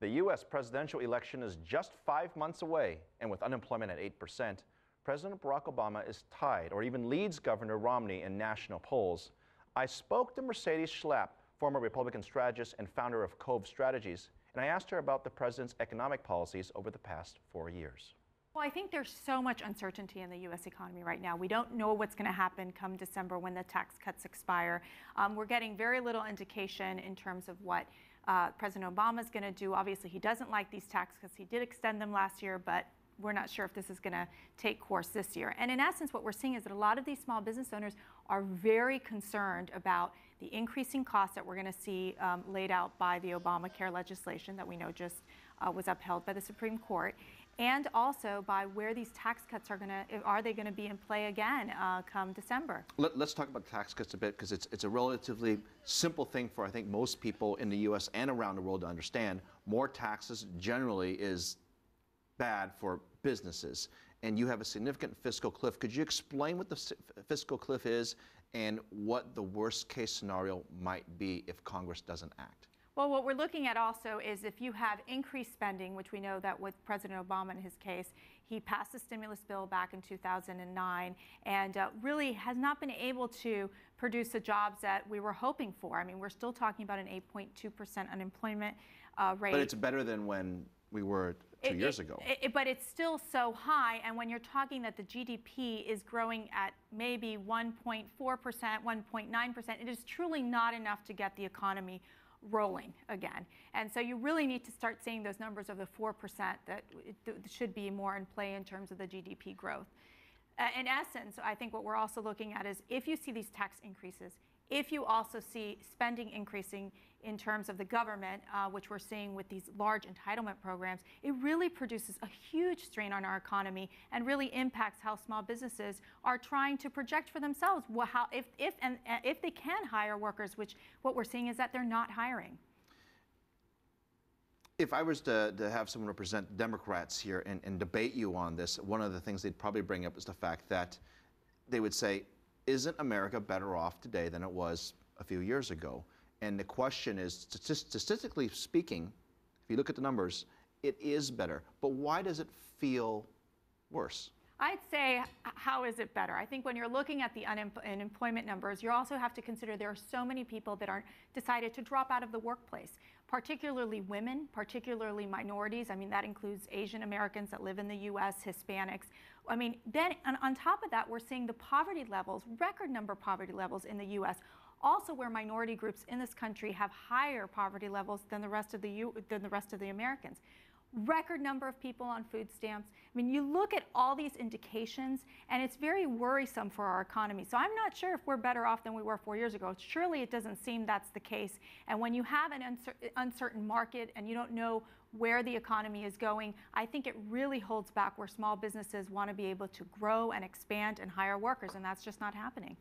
The U.S. presidential election is just 5 months away, and with unemployment at 8%, President Barack Obama is tied or even leads Governor Romney in national polls. I spoke to Mercedes Schlapp, former Republican strategist and founder of Cove Strategies, and I asked her about the president's economic policies over the past 4 years. Well, I think there's so much uncertainty in the U.S. economy right now. We don't know what's going to happen come December when the tax cuts expire. We're getting very little indication in terms of what President Obama is going to do. Obviously, he doesn't like these tax cuts. He did extend them last year, but we're not sure if this is going to take course this year. And in essence, what we're seeing is that a lot of these small business owners are very concerned about the increasing costs that we're going to see laid out by the Obamacare legislation that we know just was upheld by the Supreme Court, and also by where these tax cuts are they going to be in play again come December. Let's talk about tax cuts a bit, because it's a relatively simple thing for, I think, most people in the U.S. and around the world to understand. More taxes generally is bad for businesses, and you have a significant fiscal cliff. Could you explain what the fiscal cliff is and what the worst case scenario might be if Congress doesn't act? Well, what we're looking at also is if you have increased spending, which we know that with President Obama in his case, he passed the stimulus bill back in 2009 and really has not been able to produce the jobs that we were hoping for. I mean, we're still talking about an 8.2% unemployment rate. But it's better than when we were 2 years ago. But it's still so high, and when you're talking that the GDP is growing at maybe 1.4%, 1.9%, it is truly not enough to get the economy rolling again. And so you really need to start seeing those numbers of the 4% that should be more in play in terms of the GDP growth. In essence, I think what we're also looking at is if you see these tax increases, if you also see spending increasing in terms of the government, which we're seeing with these large entitlement programs, it really produces a huge strain on our economy and really impacts how small businesses are trying to project for themselves if they can hire workers, which what we're seeing is that they're not hiring. If I was to have someone represent Democrats here and debate you on this, one of the things they'd probably bring up is the fact that they would say, isn't America better off today than it was a few years ago? And the question is, statistically speaking, if you look at the numbers, it is better. But why does it feel worse? I'd say, how is it better? I think when you're looking at the unemployment numbers, you also have to consider there are so many people that are decided to drop out of the workplace, particularly women, particularly minorities. I mean, that includes Asian Americans that live in the U.S., Hispanics. I mean, then on top of that, we're seeing the poverty levels, record number poverty levels in the U.S., also where minority groups in this country have higher poverty levels than the rest of the Americans. Record number of people on food stamps. I mean, you look at all these indications, and it's very worrisome for our economy. So I'm not sure if we're better off than we were 4 years ago. Surely it doesn't seem that's the case. And when you have an uncertain market and you don't know where the economy is going, I think it really holds back where small businesses want to be able to grow and expand and hire workers, and that's just not happening.